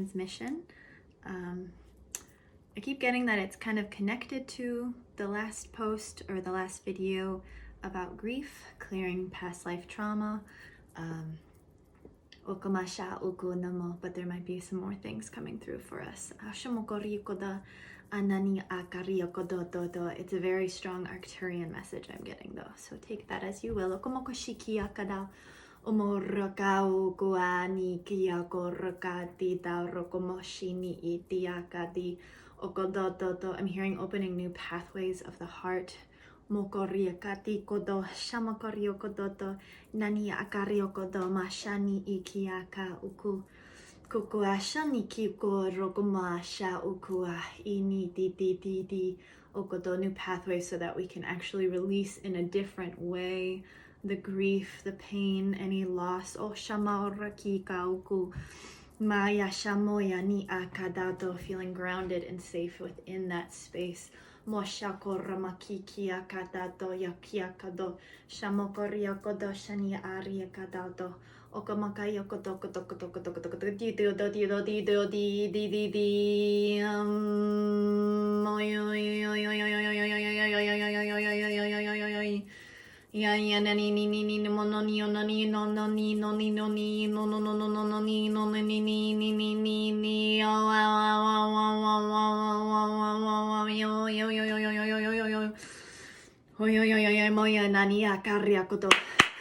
transmission. I keep getting that it's kind of connected to the last post or the last video about grief, clearing past life trauma. But there might be some more things coming through for us. It's a very strong Arcturian message I'm getting though, so take that as you will. I'm hearing opening new pathways of the heart. Mokoriakati kodo shamakorio kodoto nani akario kodo mashani ikiaka uku kukuashani kiko rokumasha ukua ini di okodo, new pathways so that we can actually release in a different way the grief, the pain, any loss. O shama orakika uku Maya shamoya ni akadato, feeling grounded and safe within that space. Moshako ramakiki akadato yakiakado shamokoria kodo shani ari akadato okamakayo kodo kodo kodo kodo kodo kodo di di di di di di di di Ya ya ni ni ni ni mono ni no ni no no ni no ni no ni no no no no no no ni no ni ni ni ni ni ni ni oh yo yo yo yo yo yo yo yo yo oh yo yo yo yo moya nani akaria koto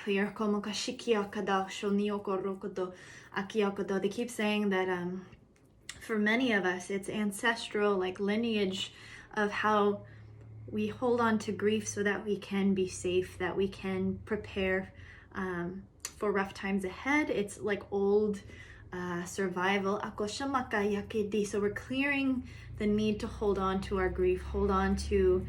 clear como kashiki akada shoni okoro koto aki akodo. They keep saying that for many of us it's ancestral, like lineage of how we hold on to grief so that we can be safe, that we can prepare for rough times ahead. It's like old survival. So we're clearing the need to hold on to our grief, hold on to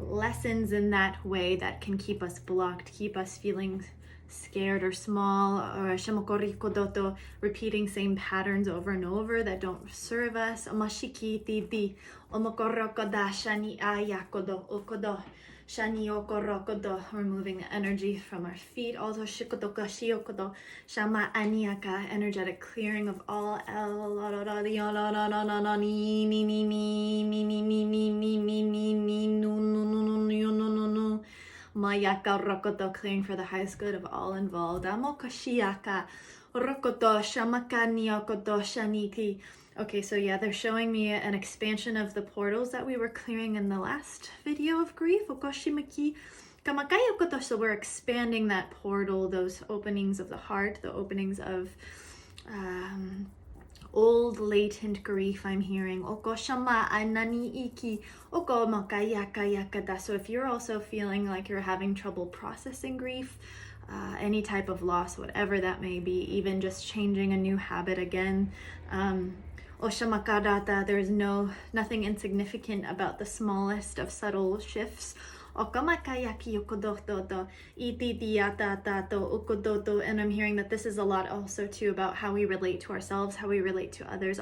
lessons in that way that can keep us blocked, keep us feeling scared or small, or repeating same patterns over and over that don't serve us. Removing the energy from our feet. Also energetic clearing of all Mayaka rokoto, clearing for the highest good of all involved. Amokashiaka rokoto shamaka nyokoto shaniki. Okay, so yeah, they're showing me an expansion of the portals that we were clearing in the last video of grief. Okoshimaki kamakayokoto. So we're expanding that portal, those openings of the heart, the openings of old latent grief. I'm hearing okoshama anani iki okomakayakayakada. So if you're also feeling like you're having trouble processing grief, any type of loss, whatever that may be, even just changing a new habit again, oshamakadata, there's nothing insignificant about the smallest of subtle shifts. And I'm hearing that this is a lot also too about how we relate to ourselves, how we relate to others.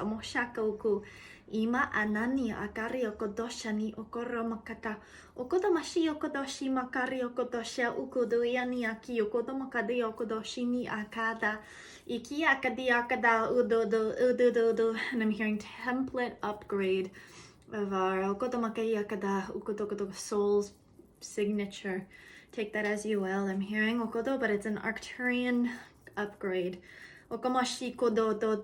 Ima anani akari okodoshani okoromakata okodomashi okodoshi makari okodosha ukodoyani aki okodomakadi okodoshini akada iki akadi akada udodo. And I'm hearing Templet upgrade of our okodomakai akada ukodokodo soul's signature. Take that as you will. I'm hearing okodo, but it's an Arcturian upgrade. Okomashi kodo do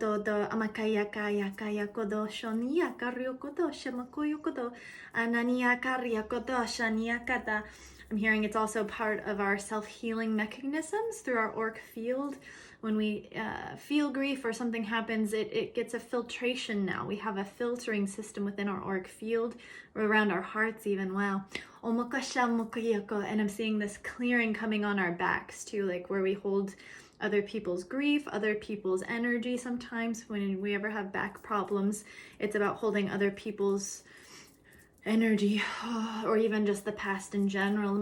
amakaya kaya kaya kodo shonia kario kodo shamakoyo kodo anania karia kodo shania kata. I'm hearing it's also part of our self-healing mechanisms through our auric field. When we feel grief or something happens, it gets a filtration now. We have a filtering system within our auric field, or around our hearts even. Wow. And I'm seeing this clearing coming on our backs too, like where we hold other people's grief, other people's energy. Sometimes when we ever have back problems, it's about holding other people's energy, or even just the past in general.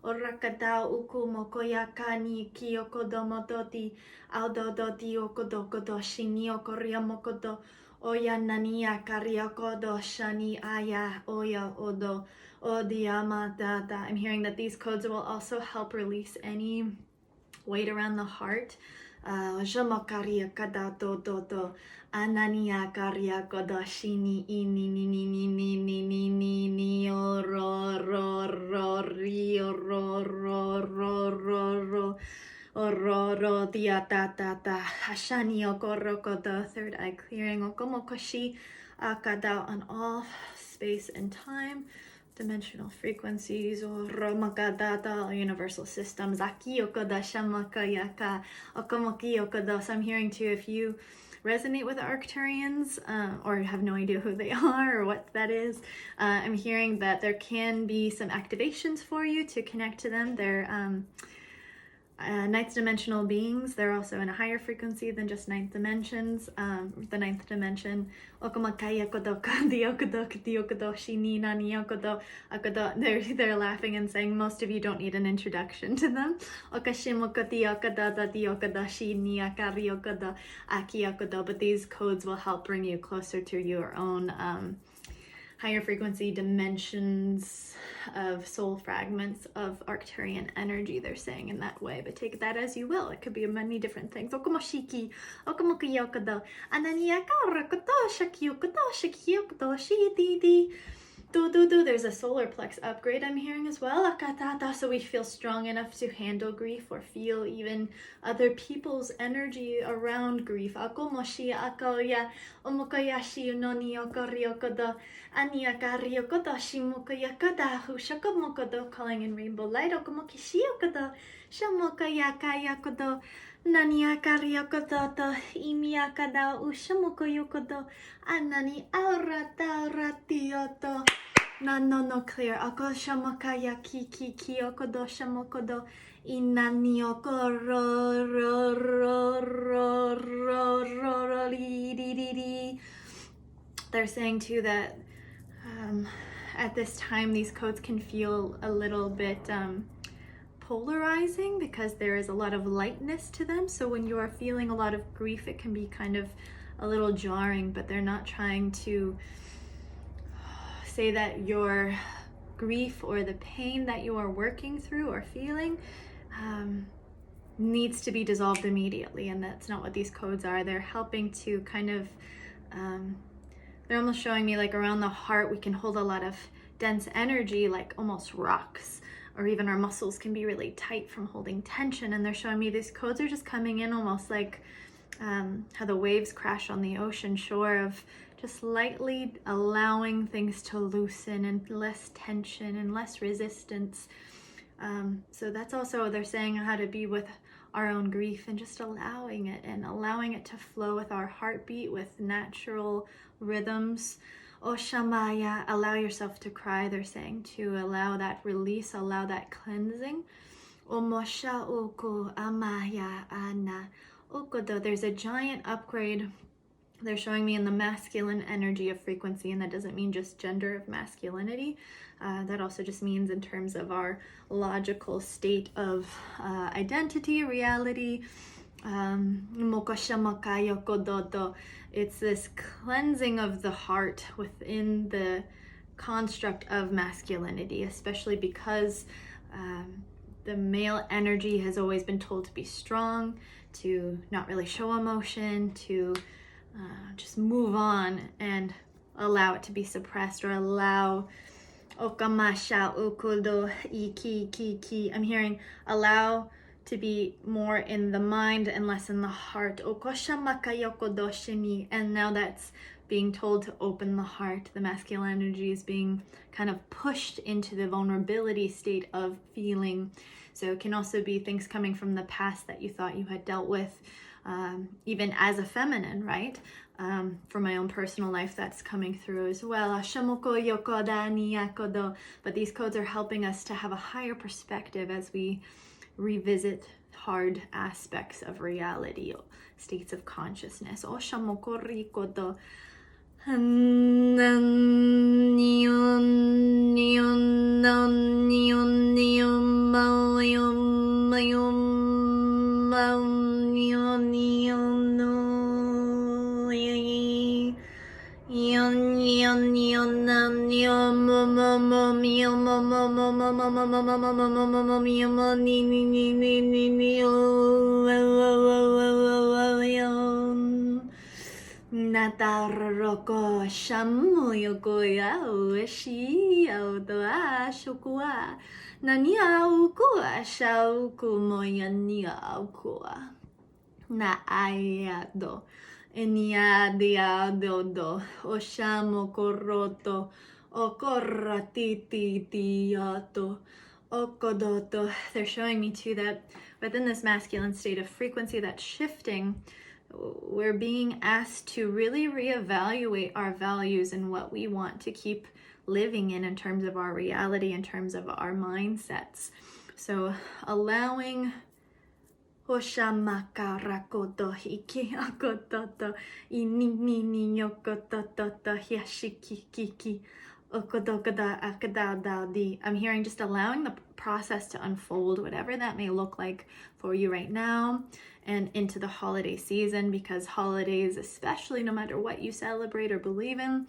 Orakada uku mokoyakani kiyokodomototi aldodoti okodokodo shini okoria mokodo oya nania kariokodo shani aya oya odo odiamadada. I'm hearing that these codes will also help release any weight around the heart. Jamakaria kada do do do. Anania karia koda shini ini ni ni ni ni ni ni ni ni o ro ro ro rio ro ro ro ro ro o ro ro dia ta ta ta hashani okoro koda. Third eye clearing okomokoshi akada on all space and time, dimensional frequencies or romakadata, universal systems. Aki okoda shamakayaka okomoki okoda. So I'm hearing too, if you resonate with Arcturians or have no idea who they are or what that is, I'm hearing that there can be some activations for you to connect to them. They're ninth dimensional beings. They're also in a higher frequency than just ninth dimensions. The ninth dimension. They're laughing and saying most of you don't need an introduction to them. But these codes will help bring you closer to your own higher frequency dimensions of soul fragments of Arcturian energy, they're saying in that way, but take that as you will. It could be many different things. Okomoshiki, okomokuyokodo, ananiakarakodo, shakyokodo, shakyokodo, shididi. There's a solar plex upgrade I'm hearing as well. Akatata, so we feel strong enough to handle grief or feel even other people's energy around grief. Akomoshi akoya omokoyashi noni okoryokodo aniakaryokodo shimokoyakada hushakomokodo, calling in rainbow light. Okomokishiokodo shamokayakayakodo naniakaryokodo imiakada ushamokoyokodo anani aurataratioto. No clear. Ako shamakaya ki okodo shamokodo inani okoro ro ro ro ro ro li. They're saying too that at this time these codes can feel a little bit polarizing because there is a lot of lightness to them. So when you are feeling a lot of grief, it can be kind of a little jarring, but they're not trying to say that your grief or the pain that you are working through or feeling needs to be dissolved immediately, and that's not what these codes are. They're helping to kind of they're almost showing me like around the heart we can hold a lot of dense energy, like almost rocks, or even our muscles can be really tight from holding tension. And they're showing me these codes are just coming in almost like how the waves crash on the ocean shore, of just lightly allowing things to loosen and less tension and less resistance. So that's also, they're saying how to be with our own grief and just allowing it to flow with our heartbeat, with natural rhythms. Oshamaya, allow yourself to cry, they're saying, to allow that release, allow that cleansing. Omosha oko amaya ana okodo. There's a giant upgrade they're showing me in the masculine energy of frequency, and that doesn't mean just gender of masculinity. That also just means in terms of our logical state of identity, reality. It's this cleansing of the heart within the construct of masculinity, especially because the male energy has always been told to be strong, to not really show emotion, to just move on and allow it to be suppressed, or allow okamasha ukudo iki. I'm hearing allow to be more in the mind and less in the heart. And now that's being told to open the heart. The masculine energy is being kind of pushed into the vulnerability state of feeling. So it can also be things coming from the past that you thought you had dealt with, even as a feminine, right? For my own personal life, that's coming through as well. But these codes are helping us to have a higher perspective as we revisit hard aspects of reality, states of consciousness. Nataroko shamu yokoya ueshi autoa shokua. Nania ukua shauku moyania ukua. Na ayado. Enia diadodo. Oshamo koroto. Okorra titi diato. Okodoto. They're showing me too that within this masculine state of frequency that's shifting, we're being asked to really reevaluate our values and what we want to keep living in terms of our reality, in terms of our mindsets. So allowing Oshamakarakoto iki akototo inini yokototo yashikiki okodokoda akadadadi. I'm hearing just allowing the process to unfold, whatever that may look like for you right now and into the holiday season, because holidays, especially no matter what you celebrate or believe in,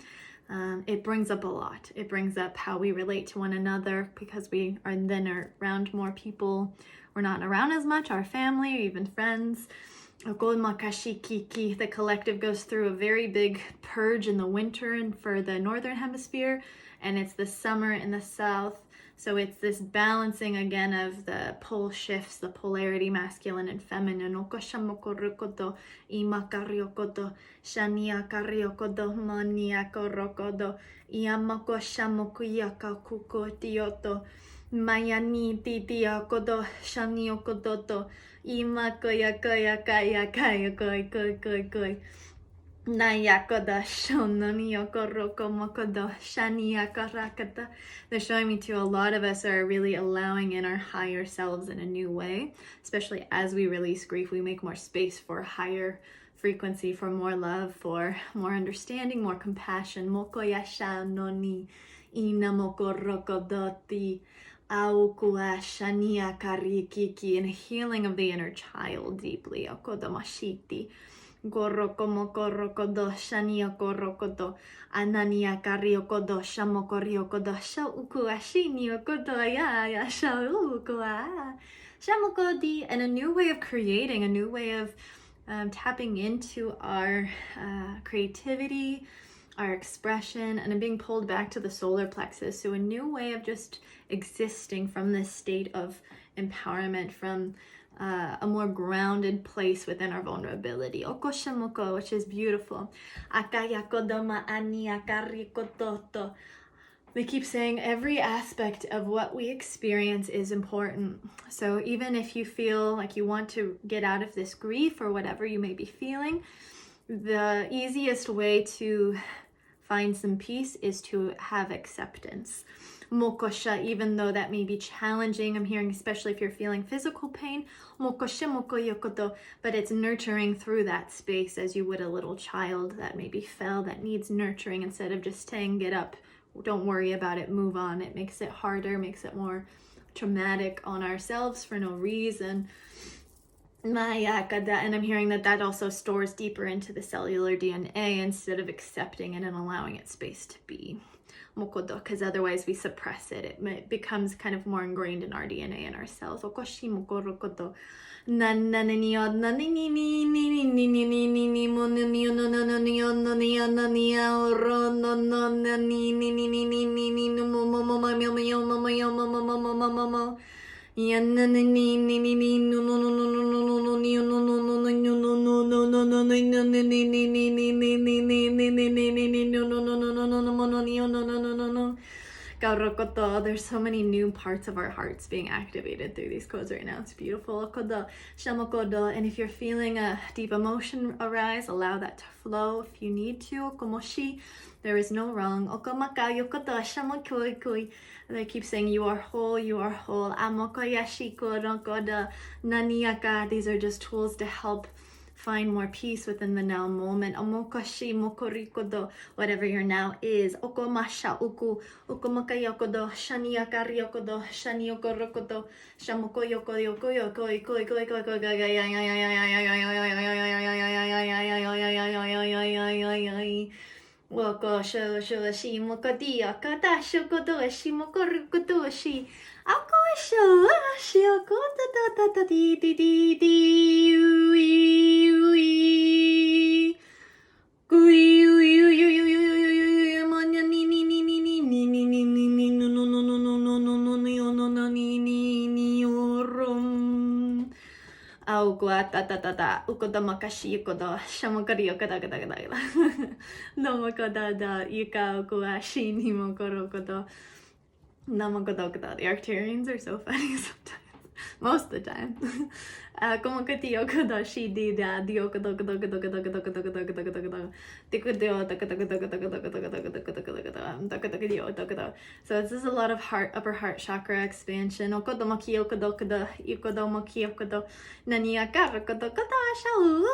it brings up a lot. It brings up how we relate to one another, because we are then around more people. We're not around as much, our family, or even friends. The collective goes through a very big purge in the winter and for the northern hemisphere, and it's the summer in the south. So it's this balancing again of the pole shifts, the polarity, masculine and feminine. Okoshamokorukodo, imakariokodo, shaniakariokodo, maniakorokodo, iamakoshamokuyakakuko Mayani titiakodo, shaniokodoto, imakoyakayakayakayakoi. Nayakoda shononiyokoroko mokodo shaniakarakata. They're showing me too, a lot of us are really allowing in our higher selves in a new way, especially as we release grief. We make more space for higher frequency, for more love, for more understanding, more compassion. Mokoyasha noni inamokorokodoti aukua shania karikiki, and healing of the inner child deeply. Okodomashiti. Goroko shania korokodo anania kariokodo shamokoriokodo shauku ashini okodo ya shauku shamokodi, and a new way of creating, a new way of tapping into our creativity, our expression, and being pulled back to the solar plexus. So a new way of just existing from this state of empowerment, from a more grounded place within our vulnerability. Okoshamoko, which is beautiful. Akayakodoma ani akarikototo. We keep saying every aspect of what we experience is important. So even if you feel like you want to get out of this grief or whatever you may be feeling, the easiest way to find some peace is to have acceptance. Mokosha, even though that may be challenging, I'm hearing, especially if you're feeling physical pain, mokosha mokoyokoto, but it's nurturing through that space as you would a little child that maybe fell, that needs nurturing, instead of just saying, get up, don't worry about it, move on. It makes it harder, makes it more traumatic on ourselves for no reason. And I'm hearing that also stores deeper into the cellular DNA instead of accepting it and allowing it space to be. Mokodo, because otherwise we suppress it. It becomes kind of more ingrained in our DNA and our cells. Okoshi mokorokodo. There's so many new parts of our hearts being activated through these codes right now. It's beautiful. And if you're feeling a deep emotion arise, allow that to flow if you need to. There is no wrong. They keep saying you are whole, you are whole. These are just tools to help find more peace within the now moment. Whatever your now is. Gui ta ta ta ta ukoda makashi ukoda shamakari okada kada kada nomakoda da yuka okua shini mokoro kodo namakoda okada. The Arcturians are so funny sometimes. Most of the time. Como que ti okoda shi di da di okoda okoda okoda okoda okoda okoda okoda okoda okoda okoda tikudio okoda okoda okoda okoda okoda okoda okoda. So this is a lot of upper heart chakra expansion. Okoda maki okoda okoda ikoda maki okoda nani akara okoda okoda shau.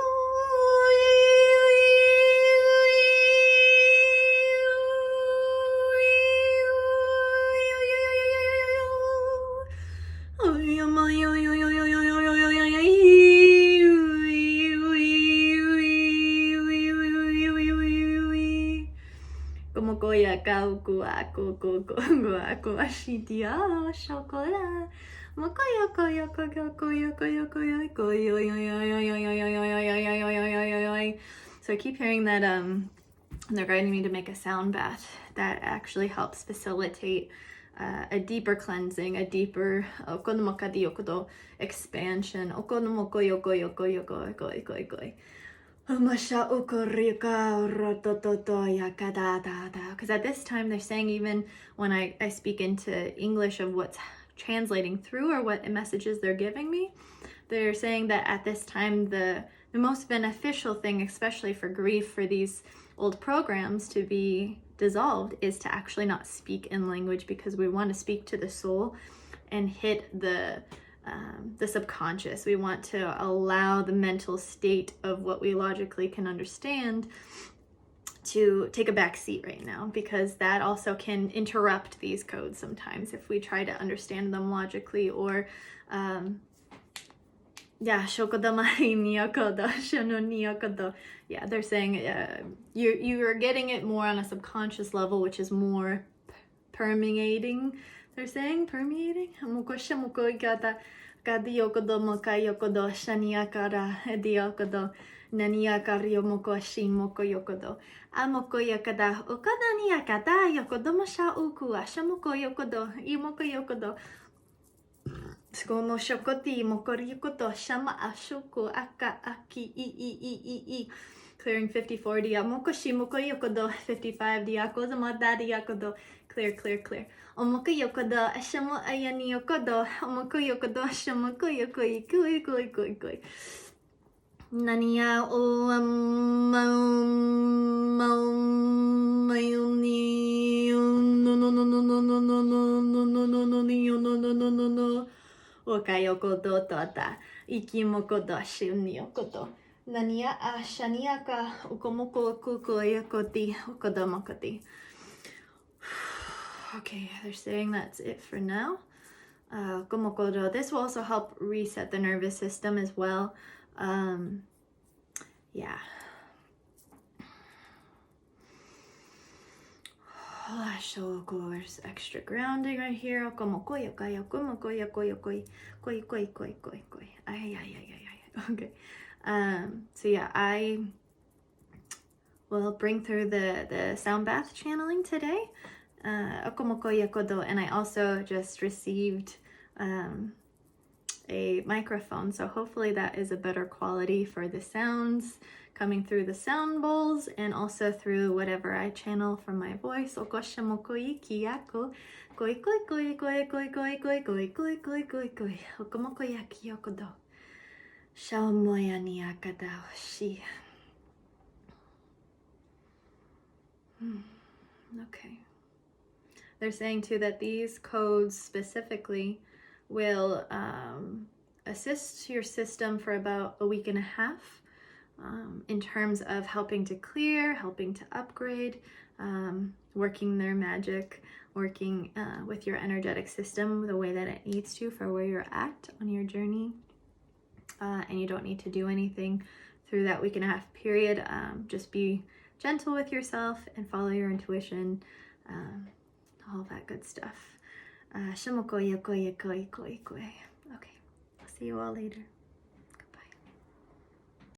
Como koya kauku aku ashitia shokola. Mokoya koya koya koya koya koya koya. So I keep hearing that they're guiding me to make a sound bath that actually helps facilitate a deeper cleansing, a deeper expansion. Because at this time they're saying, even when I speak into English of what's translating through or what messages they're giving me, they're saying that at this time the most beneficial thing, especially for grief, for these old programs to be dissolved, is to actually not speak in language, because we want to speak to the soul and hit the subconscious. We want to allow the mental state of what we logically can understand to take a back seat right now, because that also can interrupt these codes sometimes if we try to understand them logically. Or they're saying you are getting it more on a subconscious level, which is more permeating. They're saying permeating. Naniakario moko shin moko yokodo. Amoko yakada okada niakata yokodo masha uku ashamoko yokodo imoko yokodo. Skomo shokoti mokori yokodo shama ashuku aka aki I. Clearing 54 diamoko shimoko yokodo 55 diako zamada diakodo. Clear. Omoko yokodo ashamo ayani yokodo. Omoko yokodo ashamoko yokoi koi. Nania o no okayoko do tata ikimoko do shuniokoto nania ashaniaka ukomoko kukoyokoti ukodomokoti. Okay, they're saying that's it for now. This will also help reset the nervous system as well. Yeah. So there's extra grounding right here. Okay. So yeah, I will bring through the sound bath channeling today. And I also just received a microphone, so hopefully that is a better quality for the sounds coming through the sound bowls and also through whatever I channel from my voice. Okoshamokoi kiyako koi koi koi koi koi koi koi koi koi koi koi koi okomokoyaki yokodo shaomoyani akada shi. Okay. They're saying too that these codes specifically will assist your system for about a week and a half in terms of helping to clear, helping to upgrade, working their magic, working with your energetic system the way that it needs to for where you're at on your journey. And you don't need to do anything through that week and a half period. Just be gentle with yourself and follow your intuition, all that good stuff. Okay, I'll see you all later.